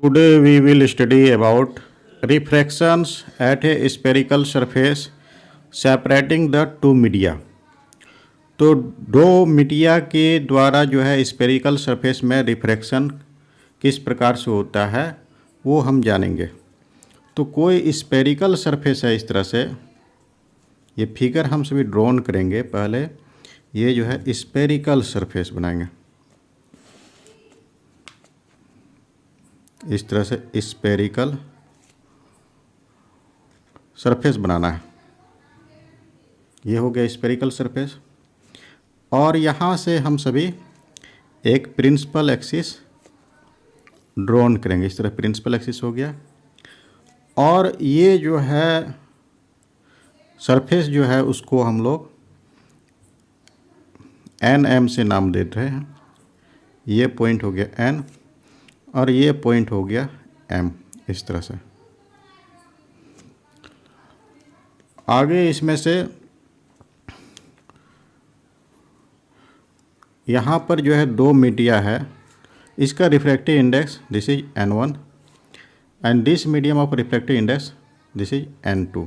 Today we will study about refractions at a spherical surface separating the two media. तो दो media के द्वारा जो है स्फेरिकल सरफेस में रिफ्रैक्शन किस प्रकार से होता है वो हम जानेंगे। तो कोई स्फेरिकल सरफेस है, इस तरह से ये फिगर हम सभी ड्रॉन करेंगे। पहले ये जो है स्फेरिकल सरफेस बनाएंगे, इस तरह से स्फेरिकल सरफेस बनाना है। ये हो गया स्फेरिकल सरफेस। और यहाँ से हम सभी एक प्रिंसिपल एक्सिस ड्रॉन करेंगे। इस तरह प्रिंसिपल एक्सिस हो गया। और ये जो है सरफेस जो है उसको हम लोग एन एम से नाम देते हैं। ये पॉइंट हो गया एन और ये पॉइंट हो गया एम। इस तरह से आगे इसमें से यहाँ पर जो है दो मीडिया है, इसका refractive index this is n1 and this medium of refractive index this is n2।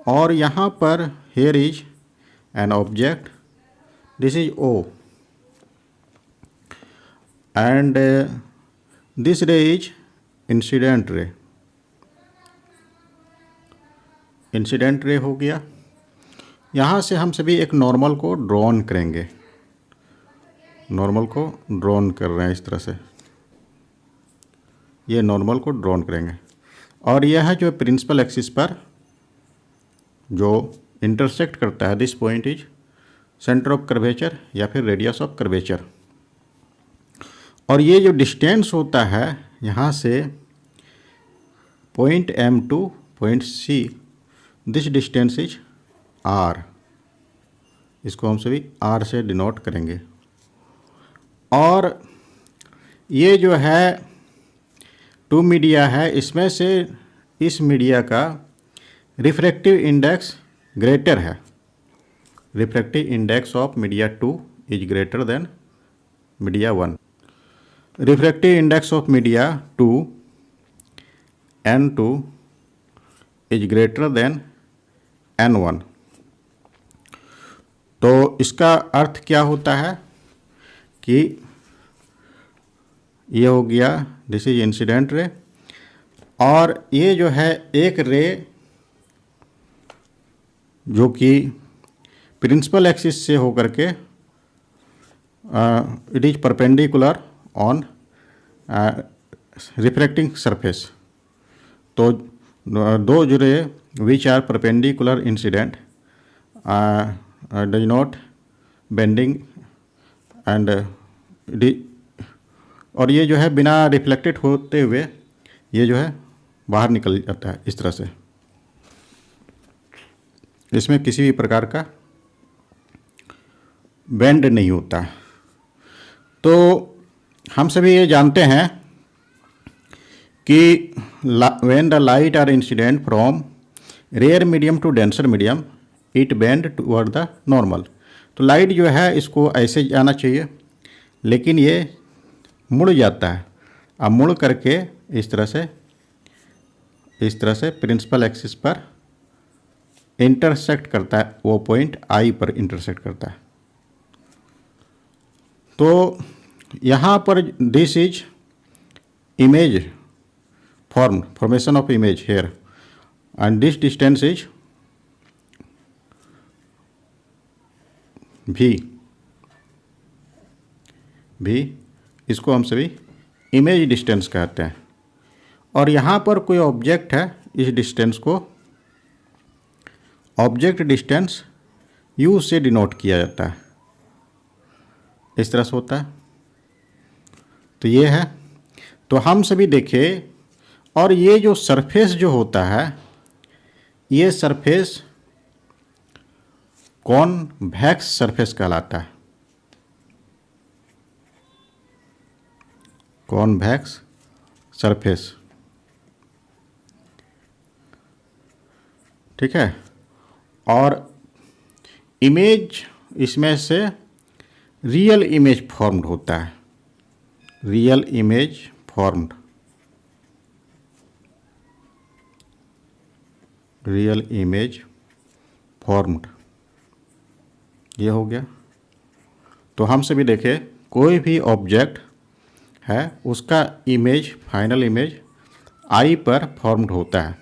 और यहाँ पर here is an object this is O and this ray is incident ray. Incident ray हो गया। यहाँ से हम सभी एक नॉर्मल को ड्रॉन करेंगे। नॉर्मल को ड्रॉन कर रहे हैं इस तरह से, ये नॉर्मल को ड्रॉन करेंगे। और यह है जो प्रिंसिपल एक्सिस पर जो इंटरसेक्ट करता है, this point is centre of curvature या फिर रेडियस ऑफ कर्वेचर। और ये जो डिस्टेंस होता है यहाँ से point M two point C, this distance is R। इसको हम सभी R से डिनोट करेंगे। और ये जो है टू मीडिया है, इसमें से इस मीडिया का रिफ्रैक्टिव इंडेक्स ग्रेटर है। Refractive index of media 2 is greater than media 1। Refractive index of media 2 N2 is greater than N1। तो इसका अर्थ क्या होता है कि ये हो गया दिस इज इंसिडेंट रे। और ये जो है एक रे जो कि प्रिंसिपल एक्सिस से होकर के it is perpendicular on refracting surface. तो दो जो रे which are perpendicular incident does not bending and और ये जो है बिना रिफ्लेक्टेड होते हुए ये जो है बाहर निकल जाता है इस तरह से। इसमें किसी भी प्रकार का बेंड नहीं होता। तो हम सभी ये जानते हैं कि when the light are incident from rare medium to denser medium it bend toward the normal. तो लाइट जो है इसको ऐसे जाना चाहिए, लेकिन ये मुड़ जाता है। अब मुड़ करके इस तरह से प्रिंसिपल एक्सिस पर इंटरसेक्ट करता है, वो पॉइंट I पर इंटरसेक्ट करता है। तो यहाँ पर this is image formation of image here and this distance is V। इसको हम सभी इमेज डिस्टेंस कहते हैं। और यहाँ पर कोई ऑब्जेक्ट है, इस डिस्टेंस को ऑब्जेक्ट डिस्टेंस U से डिनोट किया जाता है। इस तरह से होता है। तो ये है। तो हम सभी देखें, और ये जो सरफेस जो होता है, ये सरफेस कॉन्वेक्स सरफेस कहलाता है। कॉन्वेक्स सरफेस, ठीक है। और इमेज इसमें से रियल इमेज फॉर्म्ड होता है। Real image formed, real image formed, ये हो गया। तो हम सभी देखें कोई भी ऑब्जेक्ट है उसका इमेज, फाइनल इमेज आई पर फॉर्म्ड होता है,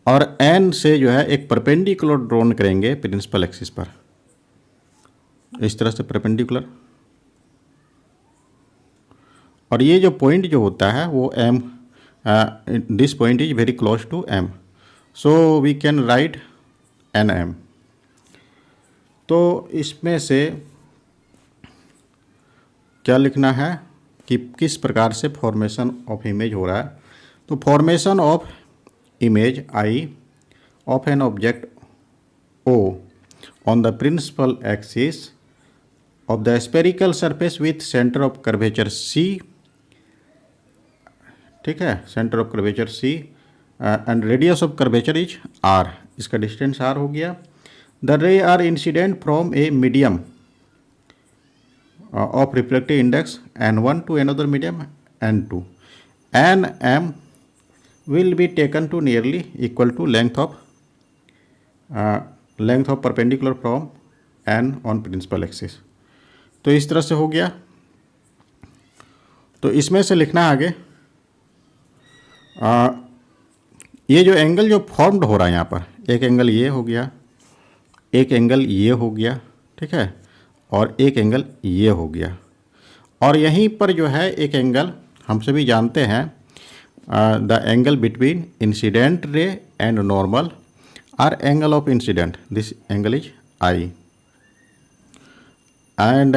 और एन से जो है एक परपेंडिकुलर ड्रॉन करेंगे प्रिंसिपल एक्सिस पर, इस तरह से परपेंडिकुलर। और ये जो पॉइंट जो होता है वो M, this point is very close to M, so we can write N M. तो इसमें से क्या लिखना है कि किस प्रकार से फॉर्मेशन ऑफ इमेज हो रहा है। तो formation of image I of an object O on the principal axis of the spherical surface with center of curvature C, ठीक है, centre of curvature C and radius of curvature is R, इसका distance R हो गया। The ray are incident from a medium of reflective index N1 to another medium N2, Nm will be taken to nearly equal to length of perpendicular from N on principal axis। तो इस तरह से हो गया। तो इसमें से लिखना आगे, ये जो एंगल जो फॉर्म्ड हो रहा है यहाँ पर, एक एंगल ये हो गया, एक एंगल ये हो गया, ठीक है, और एक एंगल ये हो गया, और यहीं पर जो है एक एंगल हम सभी जानते हैं, the angle between incident ray and normal are angle of incident, this angle is I, and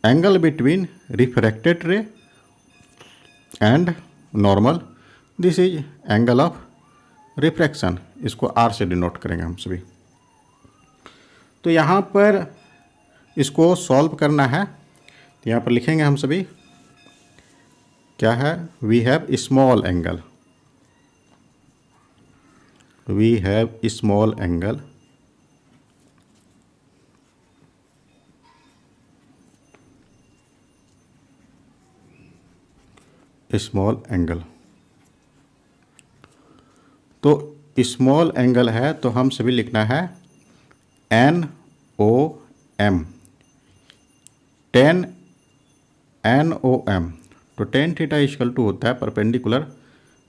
angle between refracted ray and normal, this is angle of refraction, इसको R से डिनोट करेंगे हम सभी। तो यहाँ पर इसको सॉल्व करना है, तो यहाँ पर लिखेंगे हम सभी क्या है, we have small angle, we have small angle small angle. तो स्मॉल एंगल है तो हम सभी लिखना है NOM, 10 NOM। तो टेन थीटा इक्वल टू होता है परपेंडिकुलर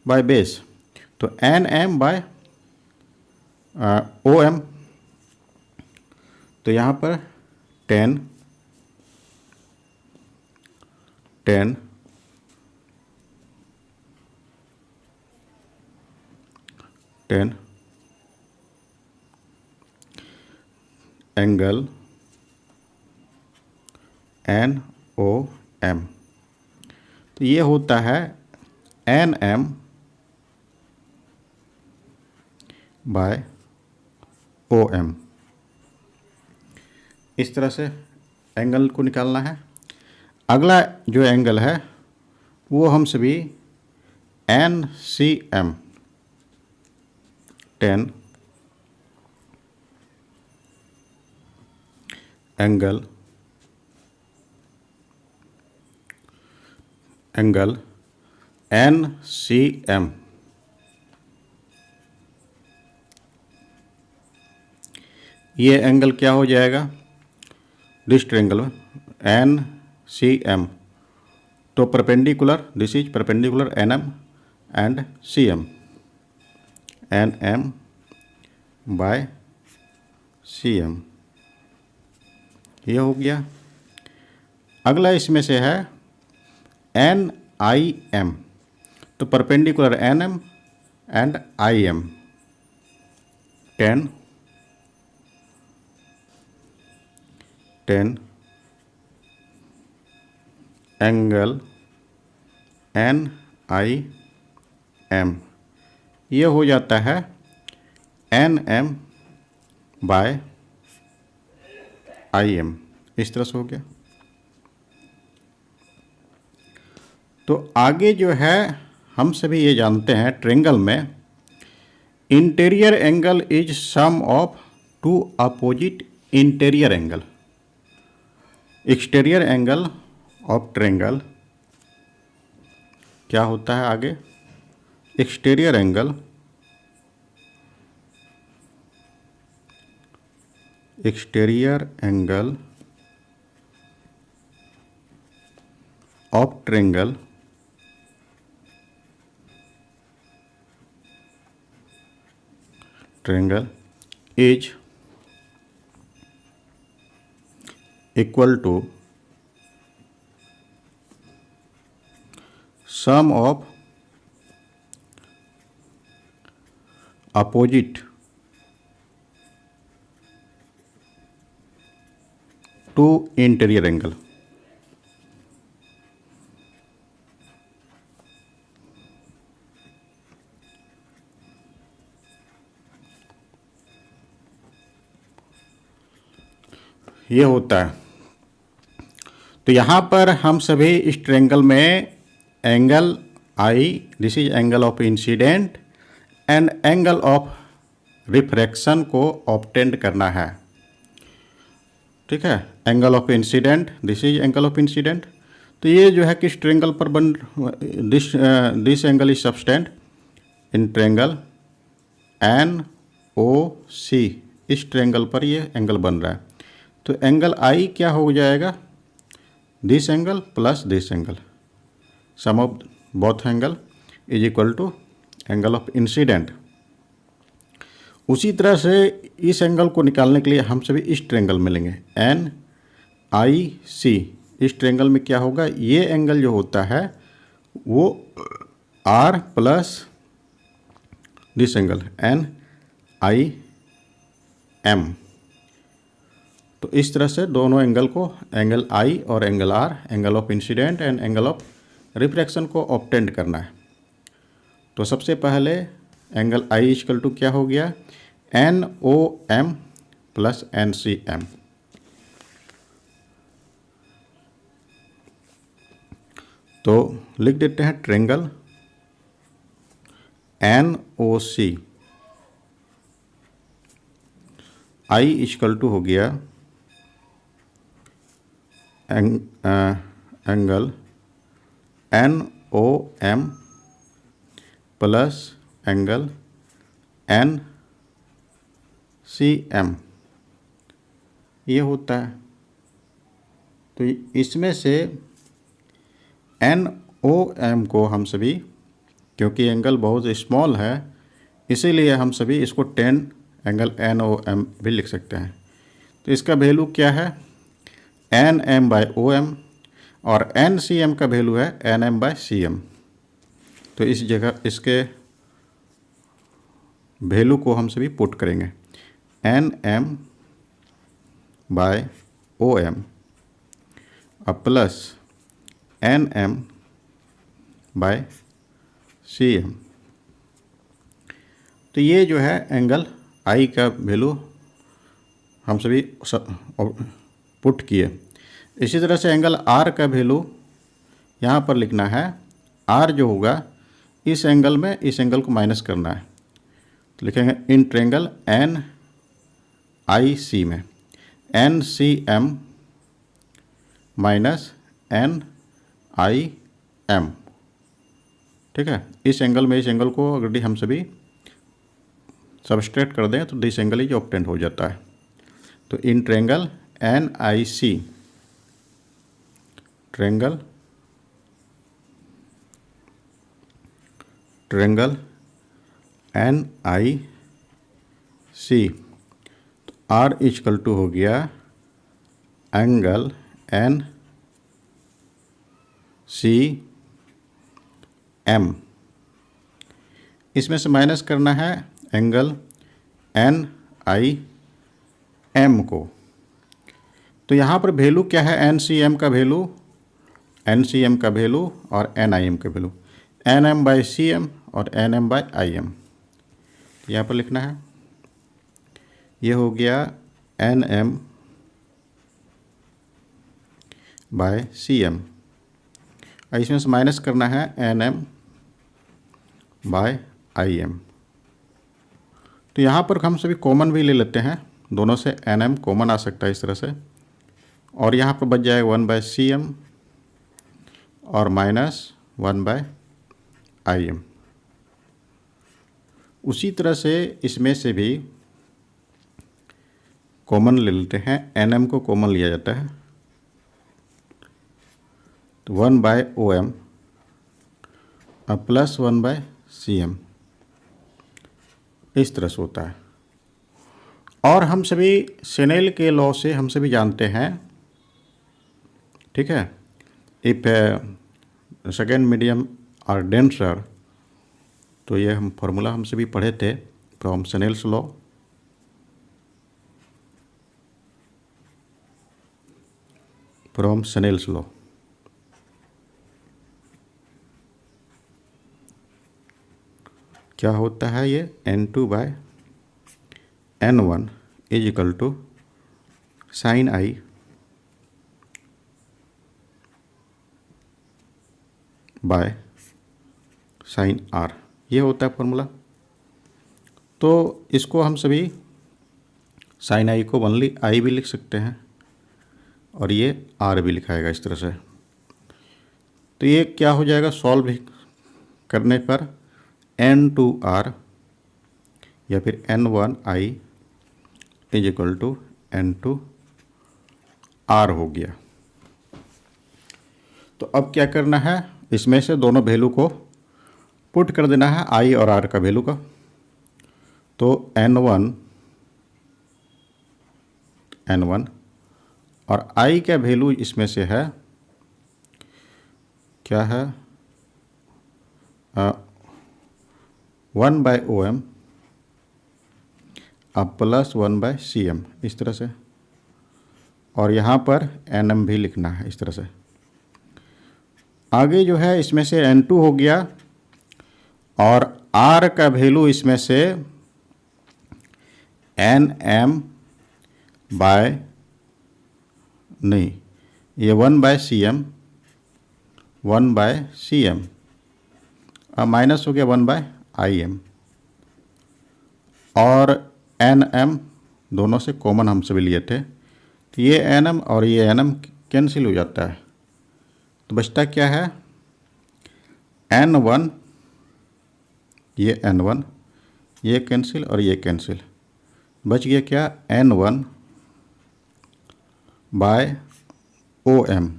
बाय बेस, तो NM बाय OM। तो यहाँ पर 10 एंगल NOM, तो ये होता है NM बाय OM। इस तरह से एंगल को निकालना है। अगला जो एंगल है वो हम सभी NCM, 10 एंगल NCM, ये एंगल क्या हो जाएगा, दिस ट्रायंगल NCM, तो perpendicular, this is perpendicular NM and CM, NM by CM, ये हो गया। अगला इसमें से है NIM, तो perpendicular NM and IM, 10 angle NIM, ये हो जाता है NM बाय IM, इस तरह से हो गया। तो आगे जो है हम सभी ये जानते हैं ट्रायंगल में interior angle is sum of two opposite interior angle, exterior angle of triangle क्या होता है आगे, exterior angle, exterior angle of triangle is equal to sum of opposite two interior angle। ये होता है। तो यहाँ पर हम सभी इस ट्रायंगल में angle I, this is angle of incident and angle of refraction को ऑब्टेन करना है। ठीक है, angle of incident, this is angle of incident. तो ये जो है किस ट्रायंगल पर बन, this angle is subtended in triangle NOC, इस ट्रायंगल पर ये एंगल बन रहा है। तो एंगल आई क्या हो जाएगा, this angle plus this angle, sum of both angle is equal to angle of incident. उसी तरह से इस एंगल को निकालने के लिए हम सभी इस ट्रायंगल में लेंगे NIC। इस ट्रायंगल में क्या होगा, ये एंगल जो होता है वो R plus this angle NIM। तो इस तरह से दोनों एंगल को, एंगल आई और angle R, angle of incident and angle of refraction को ऑब्टेन करना है। तो सबसे पहले एंगल आई इक्वल टू क्या हो गया, NOM प्लस NCM। तो लिख देते हैं triangle NOC, I equal to हो गया angle NOM plus angle NCM, ये होता है। तो इसमें से NOM को हम सभी, क्योंकि एंगल बहुत स्मॉल है इसीलिए हम सभी इसको 10 एंगल NOM भी लिख सकते हैं। तो इसका वैल्यू क्या है, NM/OM, और NCM का वैल्यू है NM/CM। तो इस जगह इसके वैल्यू को हम सभी पुट करेंगे, NM/OM और प्लस NM/CM। तो ये जो है एंगल आई का वैल्यू हम सभी पुट किए। इसी तरह से एंगल आर का वैल्यू यहाँ पर लिखना है। आर जो होगा इस एंगल में इस एंगल को माइनस करना है, तो लिखेंगे इन ट्रायंगल NIC में NCM माइनस NIM। ठीक है, इस एंगल में इस एंगल को अगर हम सभी सबस्ट्रैक्ट कर दें तो दिस एंगल इज ऑब्टेन हो जाता है। तो in triangle NIC, triangle NIC, तो R इक्वल टू हो गया एंगल NCM। इसमें से माइनस करना है एंगल NIM को। तो यहाँ पर वैल्यू क्या है, NCM का वैल्यू और NIM का वैल्यू, NM/CM और NM/IM। यहाँ पर लिखना है, ये हो गया NM/CM, इसमें से माइनस करना है NM/IM। तो यहाँ पर हम सभी कॉमन भी ले लेते हैं, दोनों से NM कॉमन आ सकता है इस तरह से, और यहाँ पर बच जाएगा 1/CM और माइनस 1/IM। IM। उसी तरह से इसमें से भी कॉमन ले लेते हैं, NM को कॉमन लिया जाता है तो 1/OM प्लस 1/CM इस तरह से होता है। और हम सभी शेनेल के लॉ से हम सभी जानते हैं, ठीक है, if second medium are denser, तो ये हम फॉर्मूला हम सभी पढ़े थे from Snell's law. From Snell's law क्या होता है, ये N2/N1 is equal to sine I by sine R, ये होता है फॉर्मूला। तो इसको हम सभी साइन I को ओनली I भी लिख सकते हैं और ये R भी लिखाएगा इस तरह से। तो ये क्या हो जाएगा, सॉल्व करने पर N2R या फिर N1I is equal to N2R हो गया। तो अब क्या करना है, इसमें से दोनों वैल्यू को पुट कर देना है, I और R का वैल्यू का। तो N1 और I का वैल्यू इसमें से है क्या है, 1/OM अब प्लस 1/CM इस तरह से, और यहाँ पर NM भी लिखना है इस तरह से। आगे जो है इसमें से N2 हो गया और R का वैल्यू इसमें से NM बाय नहीं, ये 1/CM अब माइनस हो गया 1/IM, और NM दोनों से कॉमन हम सभी लिए थे, तो ये NM और ये NM कैंसिल हो जाता है। तो बचता क्या है, N1, ये N1, ये कैंसिल और ये कैंसिल, बच गया क्या, N1/OM।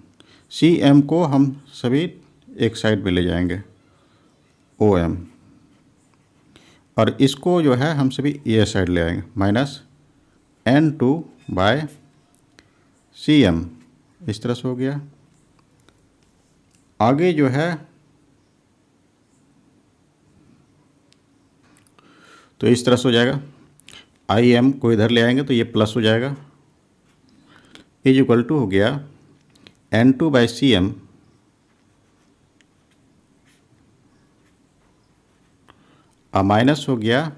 CM को हम सभी एक साइड में ले जाएंगे, OM, और इसको जो है हम सभी ये साइड ले आएंगे, माइनस N2/CM इस तरह से हो गया। आगे जो है तो इस तरह से हो जाएगा, IM को इधर ले आएंगे तो ये प्लस हो जाएगा, इज इक्वल टू हो गया N2/CM माइनस हो गया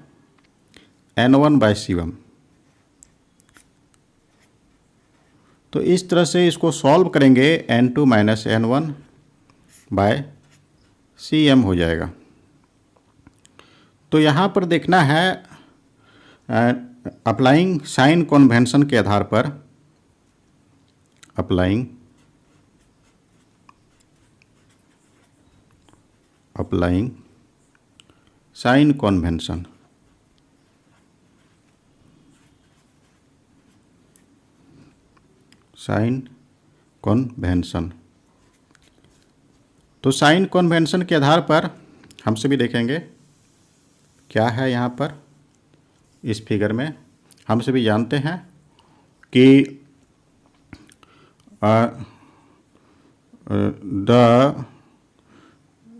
N1/CM। तो इस तरह से इसको सॉल्व करेंगे, N2 - N1/CM हो जाएगा। तो यहाँ पर देखना है, अप्लाइंग साइन कन्वेंशन के आधार पर, अप्लाइंग साइन कन्वेंशन, तो साइन कन्वेंशन के आधार पर हम सभी देखेंगे क्या है। यहाँ पर इस फिगर में हम सभी जानते हैं कि the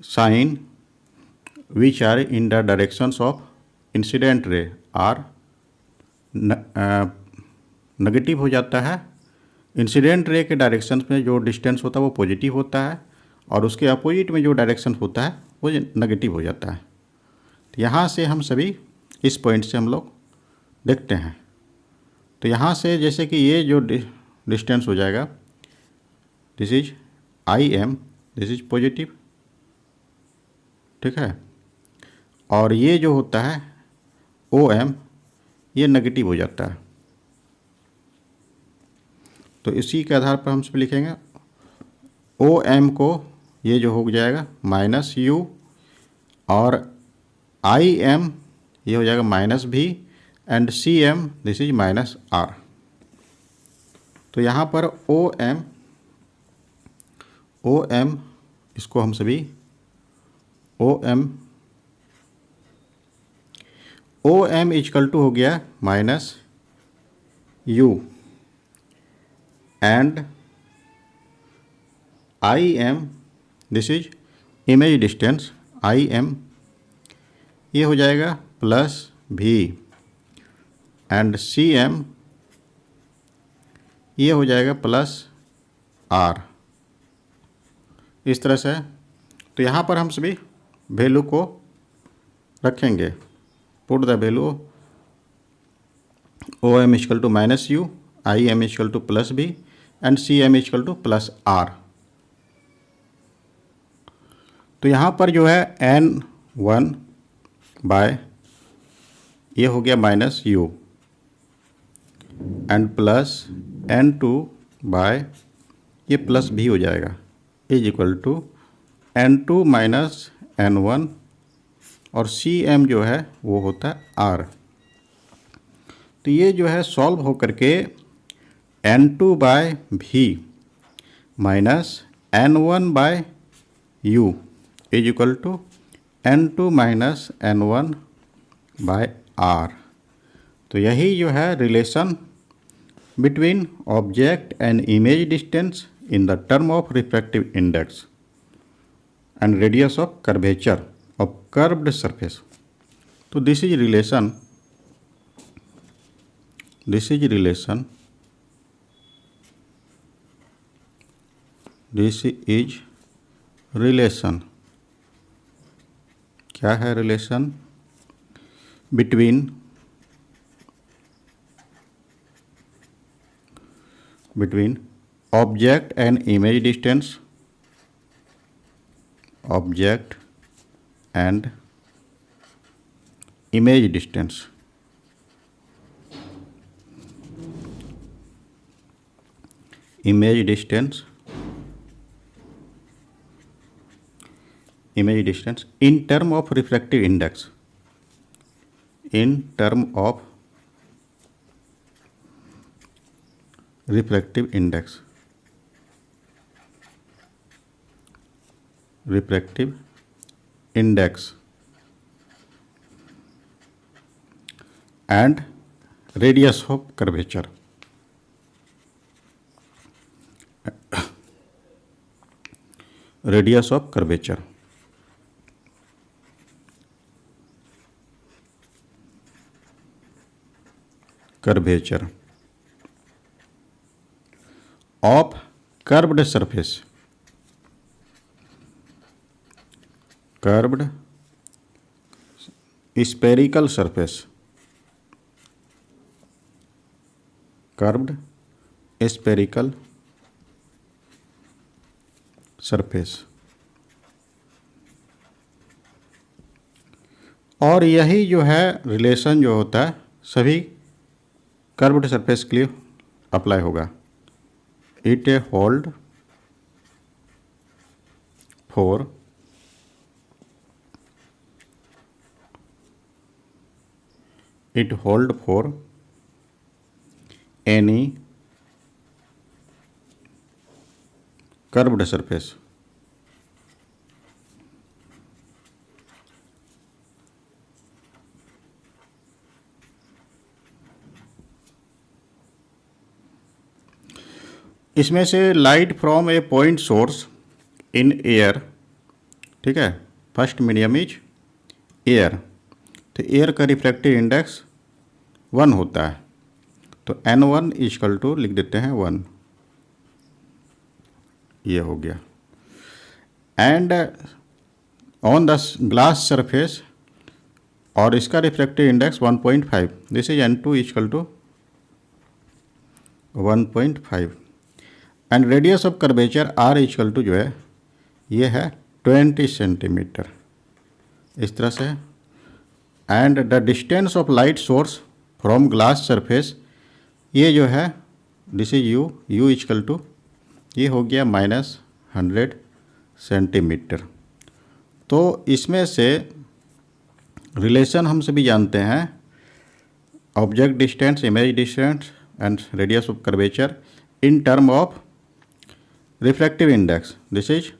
sine which are in the directions of incident ray are negative हो जाता है। इंसिडेंट रे के डायरेक्शन में जो डिस्टेंस होता है वो पॉजिटिव होता है, और उसके अपोजिट में जो डायरेक्शन होता है वो नेगेटिव हो जाता है। तो यहाँ से हम सभी इस पॉइंट से हम लोग देखते हैं। तो यहाँ से जैसे कि ये जो डिस्टेंस हो जाएगा, this is IM, this is positive, ठीक है, और ये जो होता है OM, ये नेगेटिव हो जाता है। तो इसी के आधार पर हम सब लिखेंगे OM को, ये जो हो जाएगा -U और आई एम ये हो जाएगा माइनस भी and C M this is minus R. तो यहाँ पर ओ एम इसको हम सभी ओ एम इजकल टू हो गया minus U and I am this is image distance I am ये हो जाएगा प्लस भी एंड सी एम ये हो जाएगा प्लस आर। इस तरह से तो यहाँ पर हम सभी वैल्यू को रखेंगे। Put the value O M equal to minus U, I M equal to plus B and C M equal to plus R. तो यहाँ पर जो है n1 बाय ये हो गया minus U and plus n2 by ये प्लस भी हो जाएगा is equal to n2 minus n1 और सी एम जो है वो होता है आर। तो ये जो है सॉल्व हो करके n2 बाय भी minus n1 by U is equal to n2 minus n1 by R. तो यही जो है relation between object and image distance in the term of refractive index and radius of curvature of curved surface. So this is relation क्या है relation between object and image distance, object and image distance, image distance in term of refractive index, in term of refractive index, refractive index and radius of curvature. Radius of curvature. Curvature of curved surface. Curved spherical surface. Curved spherical surface. और यही जो है relation जो होता है सभी curved surface के लिए अप्लाई होगा. It hold for any curved surface. इसमें से light from A point source in air, ठीक है, फर्स्ट मीडियम इज एयर, तो एयर का रिफ्रैक्टिव इंडेक्स 1 होता है, तो N1 इक्वल टू लिख देते हैं 1, ये हो गया. And on the glass surface, और इसका refractive index 1.5, this is N2 equal to 1.5. And radius of curvature R equal to जो है ये है 20 सेंटीमीटर, इस तरह से. And the distance of light source from glass surface, ये जो है this is U equal to ये हो गया -100 सेंटीमीटर. तो इसमें से रिलेशन हम सभी जानते हैं, object distance, image distance and radius of curvature in term of refractive index. This is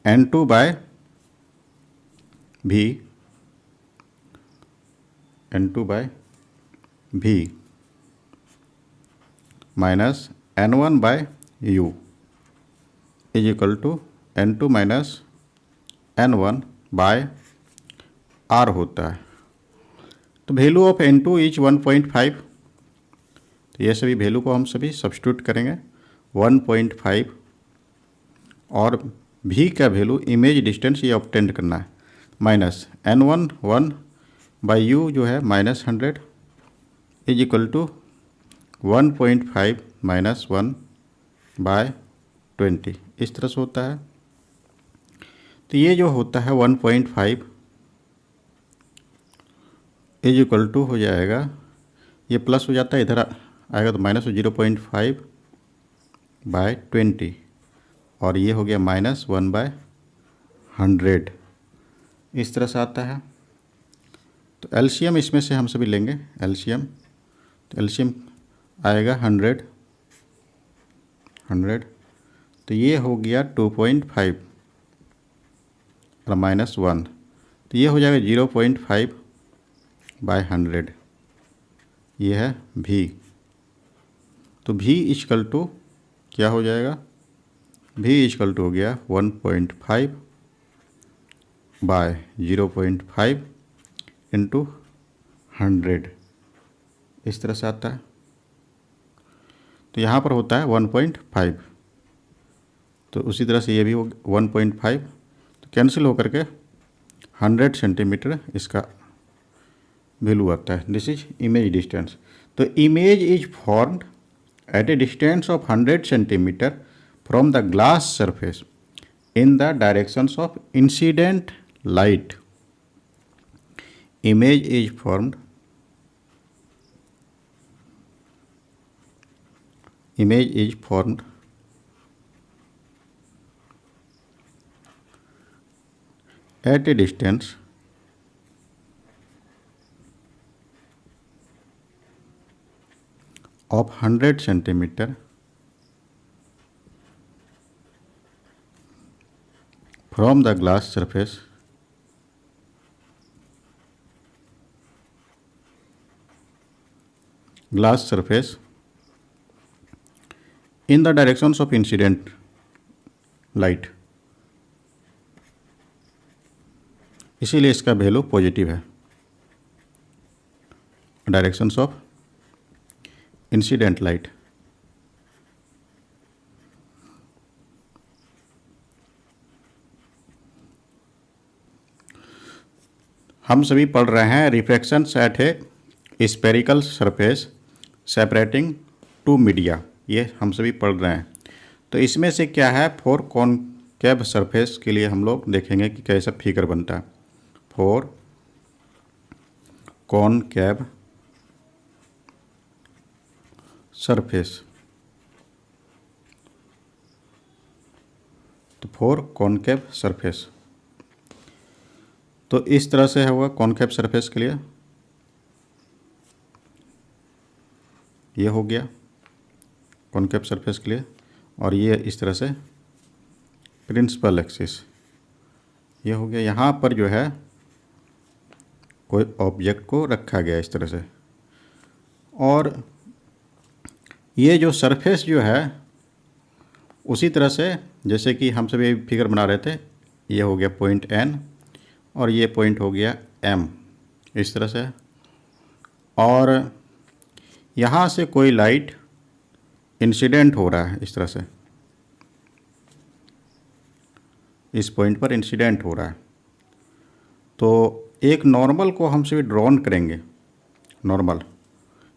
n2 by v, n2 by v minus n1 by u is equal to n2 minus n1 by r होता है. तो value of n2 is 1.5. तो ये सभी value को हम सभी substitute करेंगे 1.5 और v का वैल्यू इमेज डिस्टेंस ये ऑब्टेन करना है माइनस n1 1 बाई u जो है -100 is equal to 1.5 minus 1 by 20 इस तरह से होता है. तो ये जो होता है 1.5 इज इक्वल टू हो जाएगा, ये प्लस हो जाता है, इधर आएगा तो माइनस 0.5 बाय 20 और ये हो गया -1 बाय 100 इस तरह से आता है. तो एलसीएम इसमें से हम सभी लेंगे एलसीएम. तो एलसीएम आएगा 100 तो ये हो गया 2.5 और -1 तो ये हो जाएगा 0.5 बाय 100. ये है v. तो v इक्वल टू क्या हो जाएगा, v इक्वल टू हो गया 1.5 बाय 0.5 इंटू 100 इस तरह से आता है. तो यहाँ पर होता है 1.5. तो उसी तरह से ये भी 1.5 तो कैंसिल होकर के 100 सेंटीमीटर इसका वैल्यू आता है. This is image distance. तो image is formed at a distance of 100 centimetre from the glass surface in the directions of incident light. Image is formed at a distance of 100 centimeter from the glass surface in the directions of incident light. इसीलिए इसका वैल्यू positive है. Directions of incident light. हम सभी पढ़ रहे हैं refractions at a spherical surface separating two media. ये हम सभी पढ़ रहे हैं. तो इसमें से क्या है, फॉर कॉनकेव सरफेस के लिए हम लोग देखेंगे कि कैसा फिगर बनता है. For concave surface. तो फॉर कॉनकेव सरफेस तो इस तरह से होगा कॉनकेव सरफेस के लिए. ये हो गया कॉनकेव सरफेस के लिए और ये इस तरह से प्रिंसिपल एक्सिस ये हो गया. यहाँ पर जो है कोई ऑब्जेक्ट को रखा गया इस तरह से और ये जो सरफेस जो है उसी तरह से जैसे कि हम सभी फिगर बना रहे थे. ये हो गया पॉइंट N और ये पॉइंट हो गया M इस तरह से. और यहाँ से कोई लाइट इंसिडेंट हो रहा है इस तरह से, इस पॉइंट पर इंसिडेंट हो रहा है. तो एक नॉर्मल को हम सभी ड्रॉन करेंगे. नॉर्मल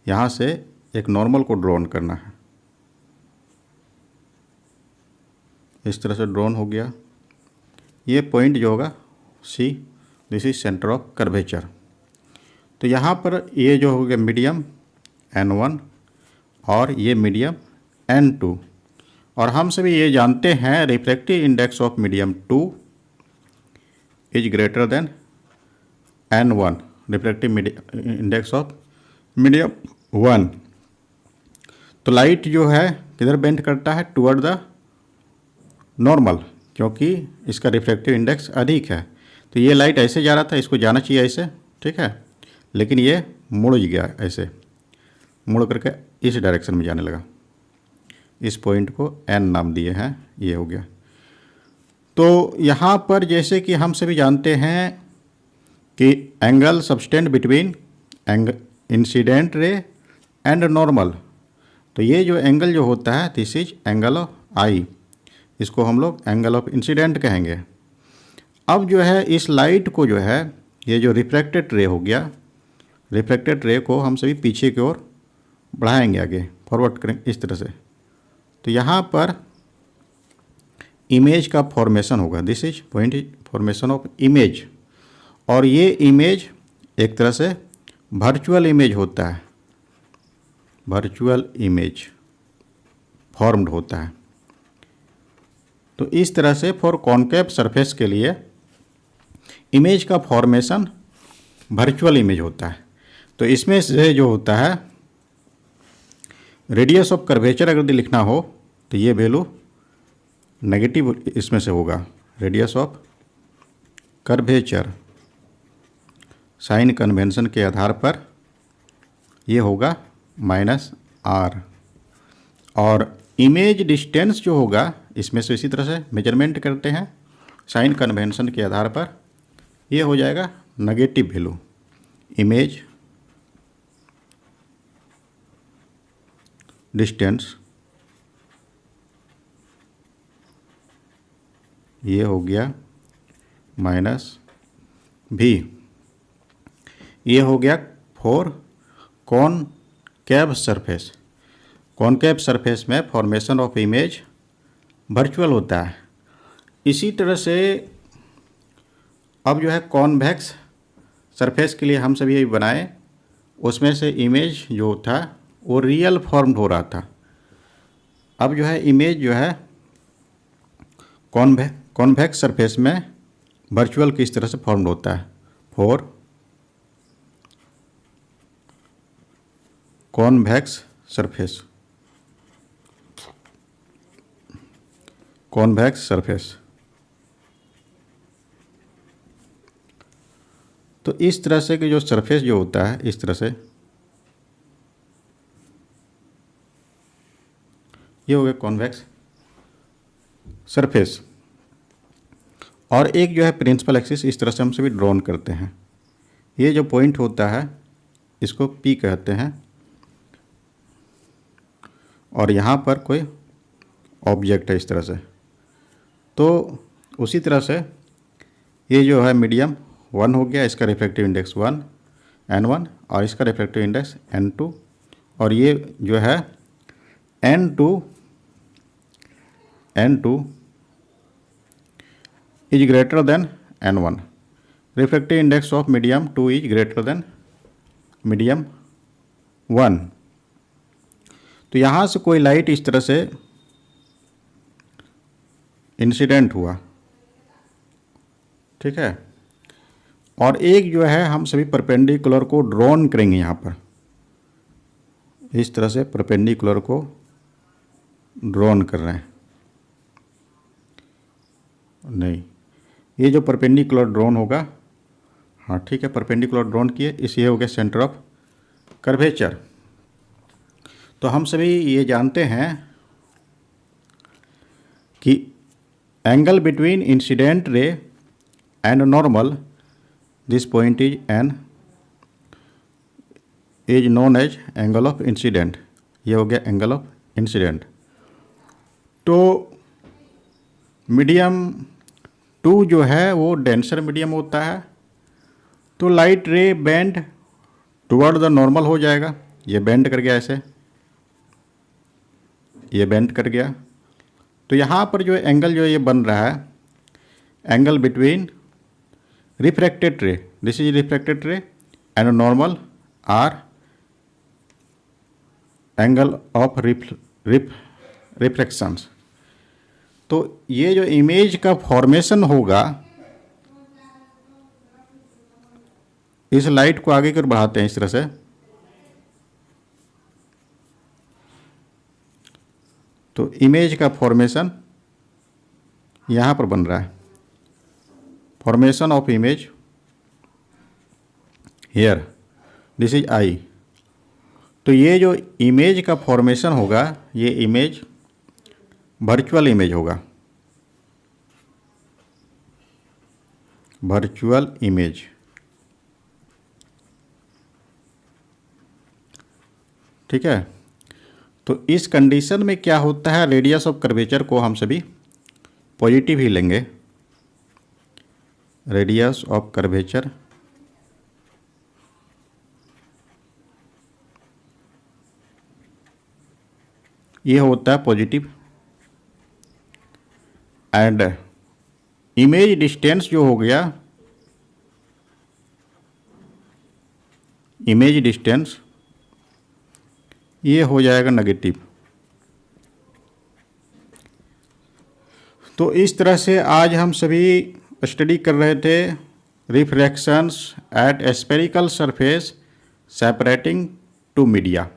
यहाँ से एक नॉर्मल को ड्रॉन करना है. इस तरह से ड्रॉन हो गया. ये पॉइंट जो होगा C, this is centre of curvature. तो यहाँ पर ये जो हो गया मीडियम N1 और ये मीडियम N2 और हम सभी ये जानते हैं refractive index of medium 2 is greater than N1 refractive index of medium 1। तो लाइट जो है किधर बेंड करता है, टुवर्ड द नॉर्मल, क्योंकि इसका रिफ्रैक्टिव इंडेक्स अधिक है। तो ये लाइट ऐसे जा रहा था, इसको जाना चाहिए ऐसे, ठीक है, लेकिन ये मुड़ गया, ऐसे मुड़ करके इस डायरेक्शन में जाने लगा। इस पॉइंट को एन नाम दिए हैं, ये हो गया। तो यहाँ पर जैसे कि हम सभी जानते हैं कि angle subtend between incident ray and normal, तो ये जो एंगल जो होता है दिस इज एंगल ऑफ आई, इसको हम लोग एंगल ऑफ इंसिडेंट कहेंगे। अब जो है इस लाइट को जो है, ये जो रिफ्रैक्टेड रे हो गया, रिफ्रैक्टेड रे को हम सभी पीछे की ओर बढ़ाएंगे, आगे फॉरवर्ड करेंगे इस तरह से। तो यहाँ पर इमेज का फॉर्मेशन होगा, this is point is formation of image. और ये इमेज एक तरह से वर्चुअल इमेज होता है, वर्चुअल इमेज फॉर्म्ड होता है। तो इस तरह से फॉर कॉन्केव सरफेस के लिए इमेज का फॉर्मेशन वर्चुअल इमेज होता है। तो इसमें से जो होता है रेडियस ऑफ कर्वेचर अगर लिखना हो तो ये वैल्यू नेगेटिव इसमें से होगा, radius of curvature sign convention के आधार पर ये होगा -r। और इमेज डिस्टेंस जो होगा इसमें से इसी तरह से मेजरमेंट करते हैं साइन कन्वेंशन के आधार पर, ये हो जाएगा नेगेटिव वैल्यू। इमेज डिस्टेंस ये हो गया -v, ये हो गया for concave surface. Concave surface में फॉर्मेशन ऑफ इमेज वर्चुअल होता है। इसी तरह से अब जो है कॉन्वेक्स सरफेस के लिए हम सभी ये बनाए, उसमें से इमेज जो था वो रियल फॉर्म्ड हो रहा था। अब जो है इमेज जो है कॉन्वेक्स सरफेस में वर्चुअल किस तरह से फॉर्म्ड होता है, for convex surface, convex surface. तो इस तरह से कि जो सरफेस जो होता है इस तरह से ये हो गया कॉन्वेक्स सरफेस। और एक जो है प्रिंसिपल एक्सिस इस तरह से हम सभी ड्रॉन करते हैं। ये जो पॉइंट होता है इसको P कहते हैं, और यहाँ पर कोई ऑब्जेक्ट है इस तरह से। तो उसी तरह से ये जो है मीडियम 1 हो गया, इसका रिफ्रैक्टिव इंडेक्स 1 N1 और इसका रिफ्रैक्टिव इंडेक्स N2, और ये जो है N2 is greater than N1। Refractive index of medium 2 is greater than medium 1। तो यहाँ से कोई लाइट इस तरह से इंसिडेंट हुआ, ठीक है, और एक जो है हम सभी परपेंडिकुलर को ड्रॉन करेंगे यहाँ पर, इस तरह से परपेंडिकुलर को ड्रॉन कर रहे हैं। नहीं, ये जो परपेंडिकुलर ड्रॉन होगा, हाँ ठीक है, परपेंडिकुलर ड्रॉन किए, इस ये हो गया सेंटर ऑफ कर्वेचर। तो हम सभी ये जानते हैं कि angle between incident ray and normal, this point is N, is known as angle of incident. ये हो गया एंगल ऑफ इंसिडेंट। तो मीडियम 2 जो है वो डेंसर मीडियम होता है, तो लाइट रे बेंड टुवर्ड द नॉर्मल हो जाएगा। ये बेंड कर गया, ऐसे ये बेंड कर गया। तो यहाँ पर जो एंगल जो ये बन रहा है, angle between refracted ray, this is refracted ray and normal are angle of refractions. तो ये जो इमेज का फॉर्मेशन होगा इस लाइट को आगे की ओर बढ़ाते हैं इस तरह से, तो इमेज का फॉर्मेशन यहाँ पर बन रहा है, formation of image here, this is I. तो ये जो इमेज का फॉर्मेशन होगा, ये इमेज वर्चुअल इमेज होगा, वर्चुअल इमेज। ठीक है, तो इस कंडीशन में क्या होता है, रेडियस ऑफ कर्वेचर को हम सभी पॉजिटिव ही लेंगे। रेडियस ऑफ कर्वेचर ये होता है पॉजिटिव, एंड इमेज डिस्टेंस जो हो गया, इमेज डिस्टेंस ये हो जाएगा नेगेटिव। तो इस तरह से आज हम सभी स्टडी कर रहे थे refractions at spherical surface separating two media.